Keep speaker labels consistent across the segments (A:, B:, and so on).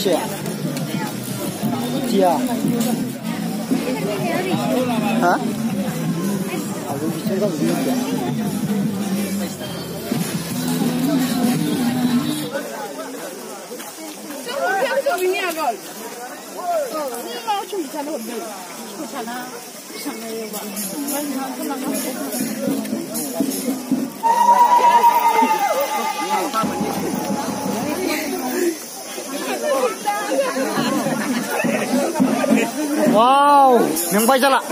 A: 些呀？鸡啊？啊？啊，我比这个比较贵。哇哦，明白了。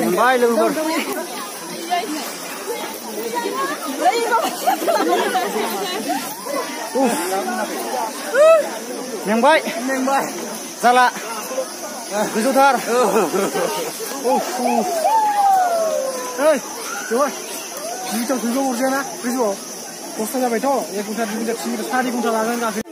A: 明白了，明白，明白，咋了？回头他了。哎，各位，你叫谁说我先呢？谁说？我现在被偷了，也公他你的吃的差的公他拉人家去。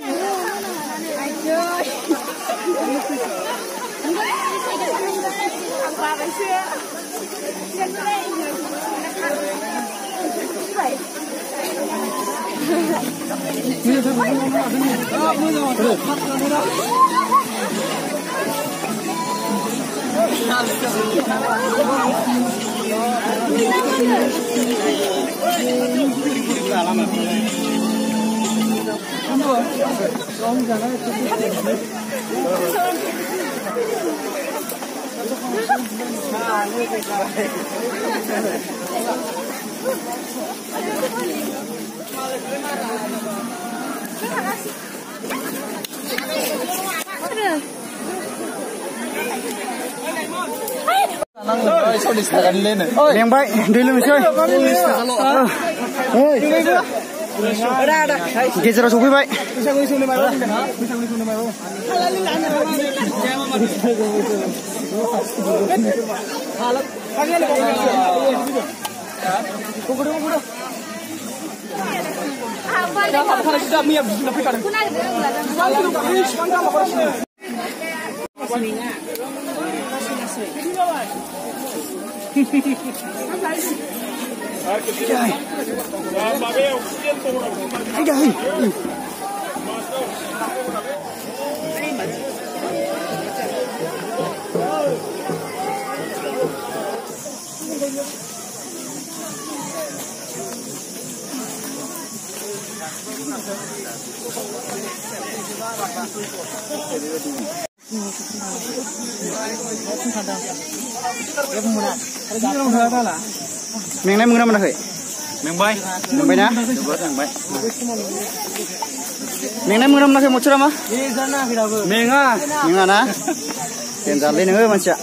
A: 明白，对了，monsieur。गेजेराव सफैबाय मेंनाय मोना मोनाखै मेंबाय मेंबायना मेंनाय मोना मोनाखै मथुरा मा मेङा ना देनजारलै नोङो मानसिया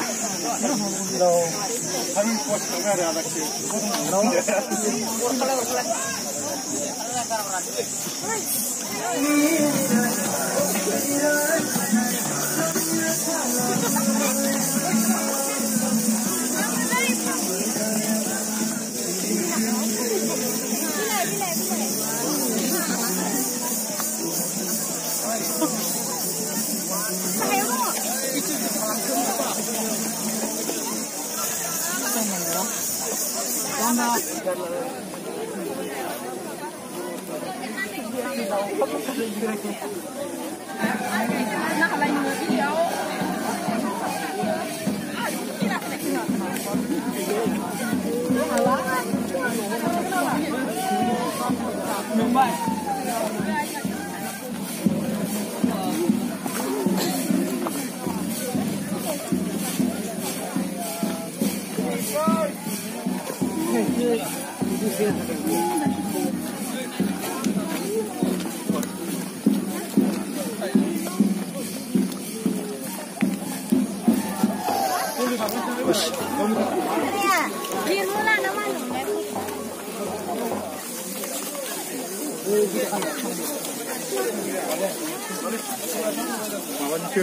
A: 마반이크.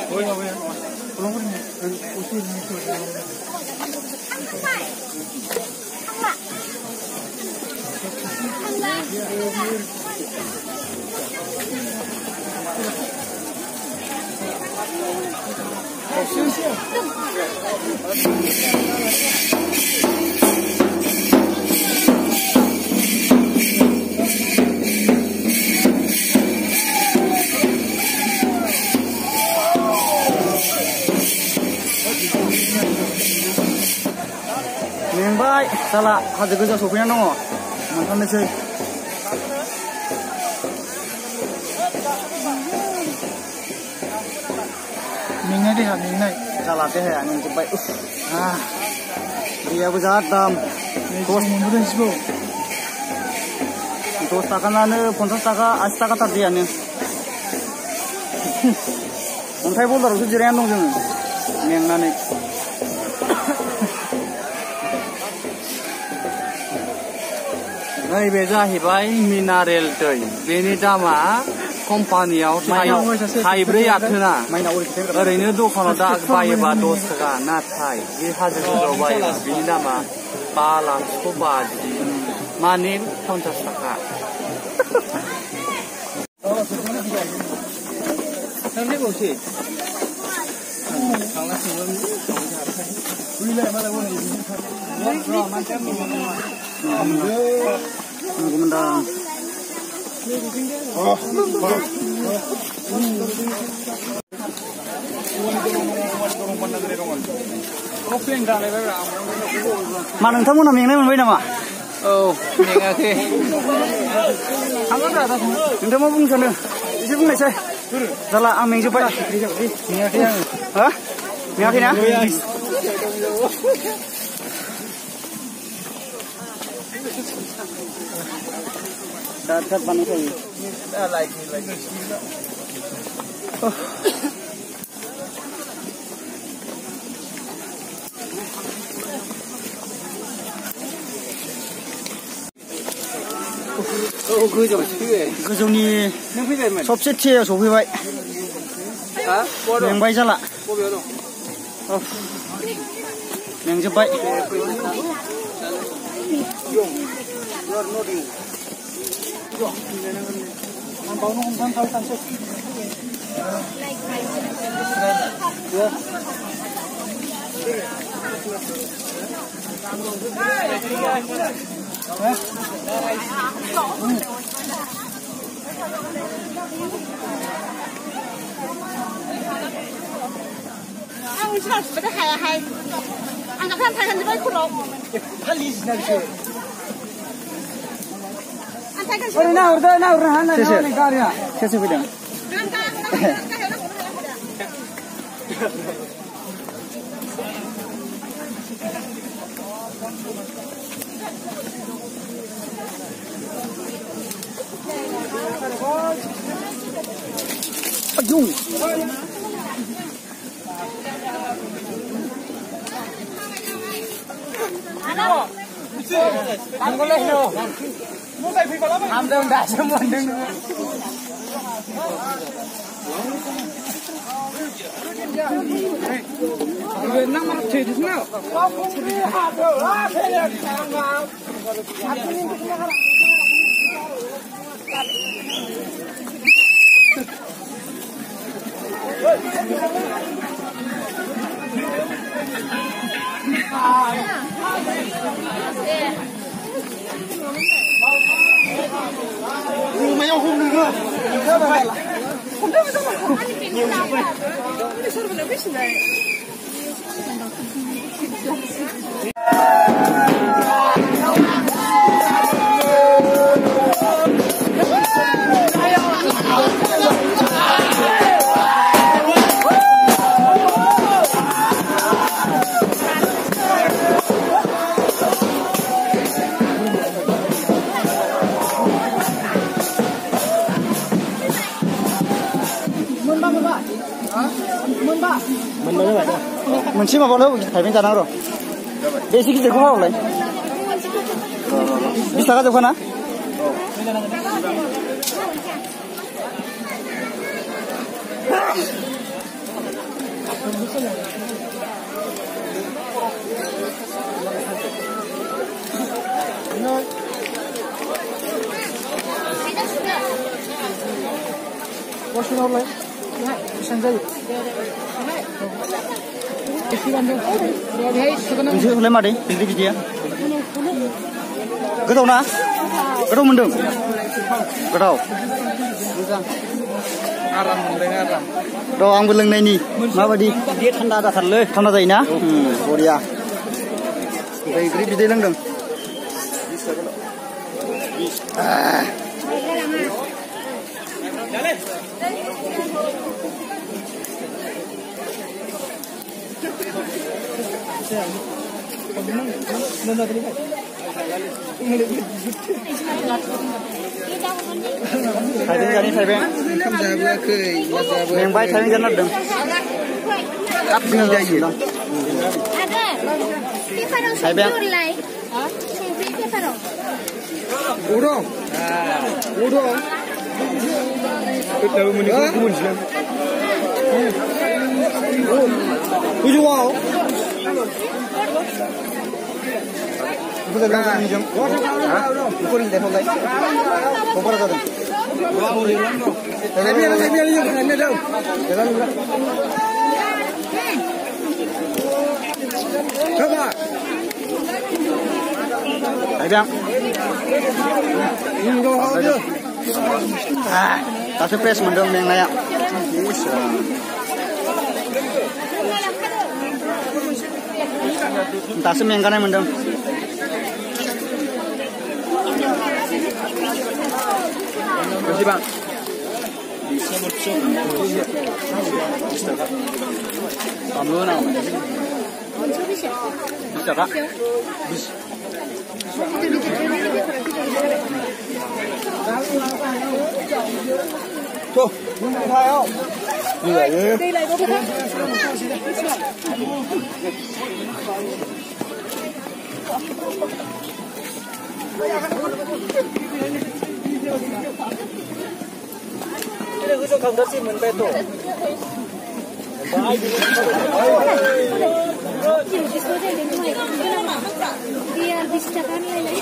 A: 뭐야? 그런 거는 옷이
B: Baik, salah hasil kerja sopirnya nong, mantan deh.
A: Mingai deh, mingai.
B: Salah deh, angin cepat. Dia besar dam.
A: Kos mudah sih bu.
B: Dos taka nane, 50 taka, 80 taka tadi ane. Ontai bola rusuh jerian nong jeng, yang nane. Nah, beza hibai mineral दै बेनि दामा कम्पानियाव थाइब्रै आथोना ओरैनो दखानाव दा बायोबा 10 थाखा नाथाय बे हाजो गोजौआव बायोबा बेनि दामा 5,50,000 माने 50 थाखा थांनो बौसि थांगासिनो उइलाय माला बने Gimana? Mana nontonmu namanya mana nama? Oh, mengakai. Angkat ada. Nonton mau bung sana. Isi bung nasi. Salah ameng cepat. Mengakai. Hah? Mengakai na? Dapat panas lagi. Lagi. गोजौनि सबसेथियाव सफैबाय मेंबाय जाला मेंजोब्बाय
C: Ang sarap ba ta hay ang kan thay kan ba kurok
A: hallis na siya
C: ang thay kan
B: Ora na hana na karya कैसे बिना Ayung Ang goleh no. Am dong dah semua deng. Nang mana cedis na. Mày không không được nữa. Không được đâu. Nhiều lắm. Cái sao mà biết này. Mình mà vào đâu phải bên nào rồi? Để xin cái gì cũng vào lấy. Bisa kan tuh kan?
A: Washington Shanghai.
B: Nasi oleh mari, ini dia. Getau na? Getau mendung? Getau.
A: Aram mendung aram.
B: Getau ang beleng naini. Mabadi? Dia thanda dah thar le. Thanda jai na? Boria. Gri bidai langdang. Thailand jadi Thailand. Yang baik Thailand jangan dong. Tapi dia ye. Thailand.
A: Udong. Udong. Kita menikah kumun silam. Tujuh wow. Bukan dah minjam. Bukan ini dah mulai. Kompor dah dah. Saya biar ni dah. Jalan. Coba.
B: Thailand.
A: Ini kau apa?
B: Tak surprise mendung yang layak. Tak semeng kan mendung. Terima bang. Bisa bersuk. Kamu nak? Bisa kak? Bisa.
A: Tuh, hai không? Đi lại đi. Đi lại có cái. Ini gue cakap dah sih menbetul.
C: Biar bisa kan lagi.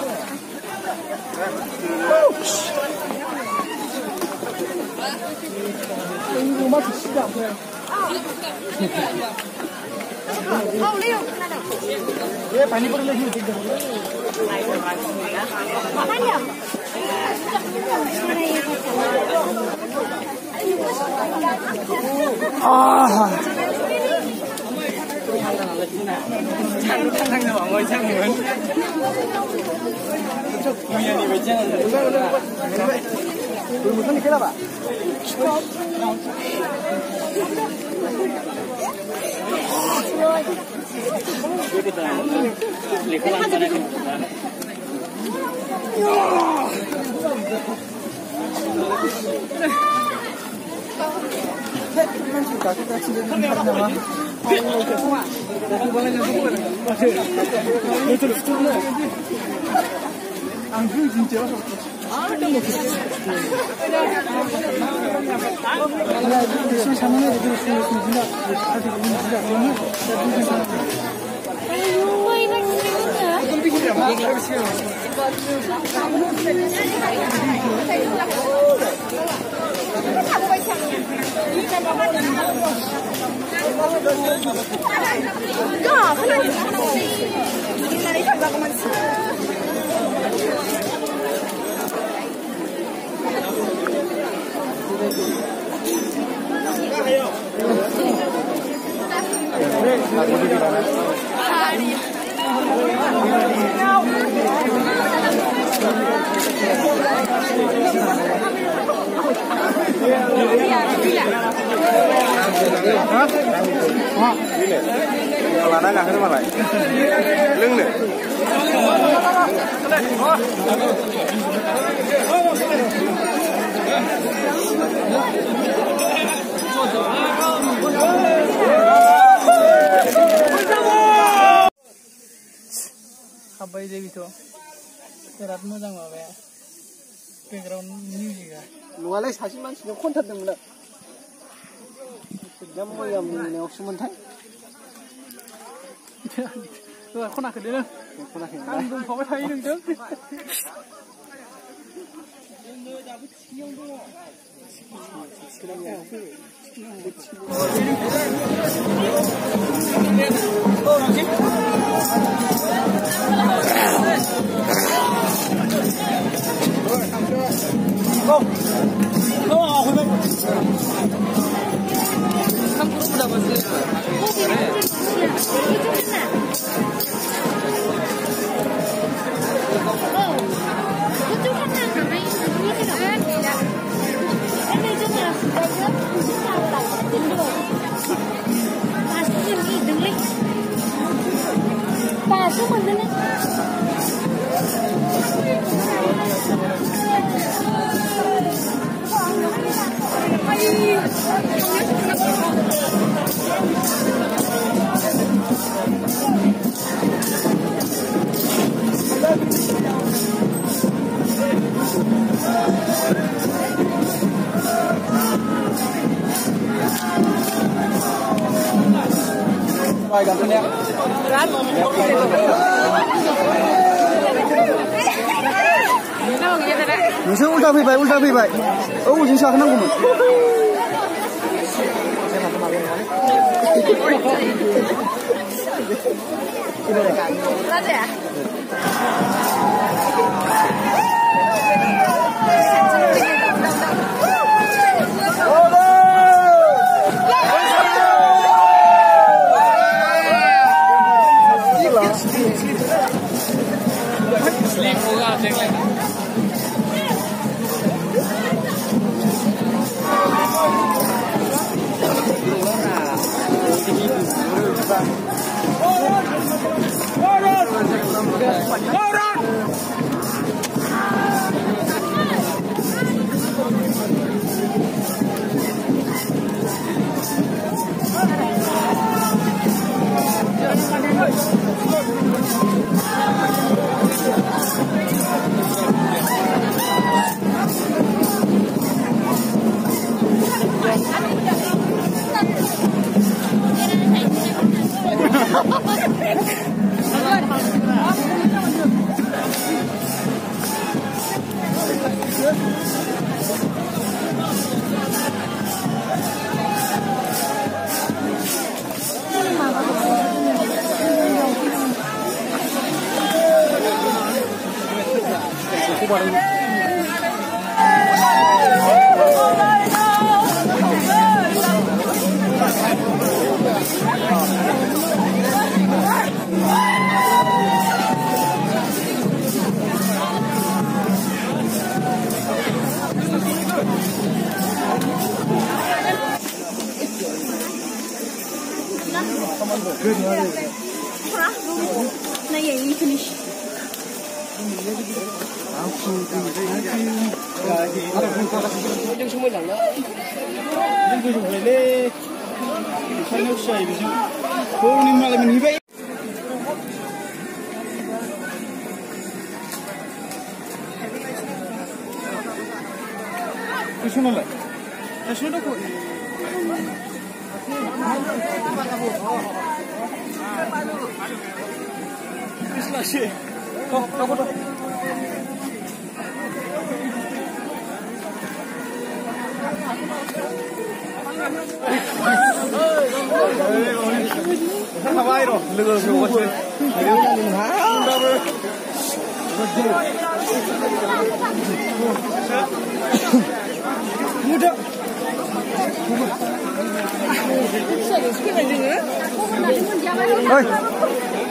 A: Rumah sedap.
C: Oh, Leo.
A: Ye, pani perlu lagi.
C: Makan ya?
B: Ah.
A: Thằng nào ngồi sang muốn. Mày đi về chơi. Tụi mình cái là bà. Lana nggak kena malah. Leng deh. Apa ini gitu? Berat moja nggak ya?
B: Background music.
A: Nualai sasin mansino kontatdोंमोन आं. Ya moya moyaवसो मोनथाय.
B: खनाखै दे नों.
A: खनाखै.
B: आं दंफाबाय थायो नोंजों.
A: नोंसोर उल्टा फैबाय औ जों साखोनांगौमोन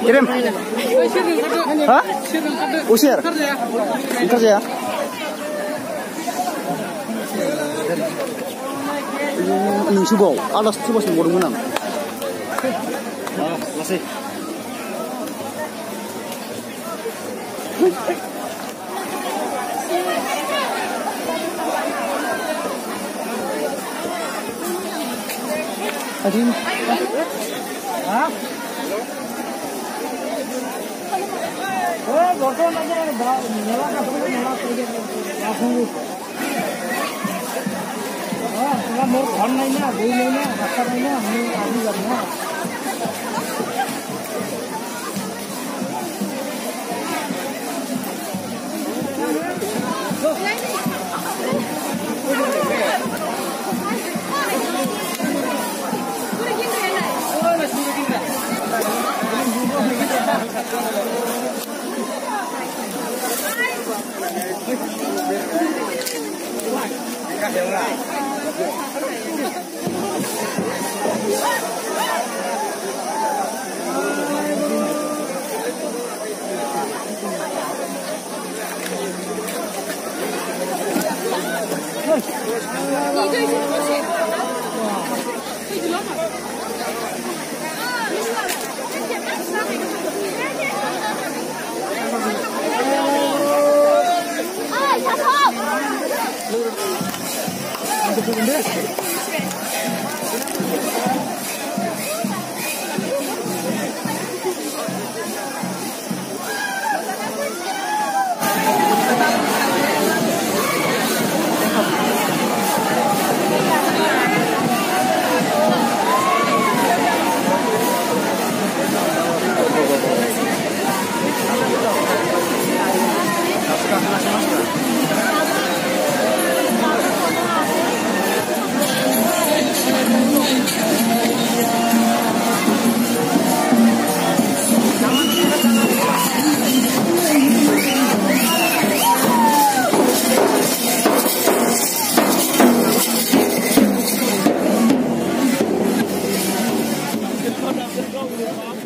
A: Kirim. Hah? Usir. Kerja ya? Nungsubaw. Alas coba semua menang. Masih. Adin. Hah? Oh, botol aja nyala ka nyala
B: मोर घर नहीं ना बोई नहीं ना रास्ता नहीं ना हम आदमी करना
A: Go.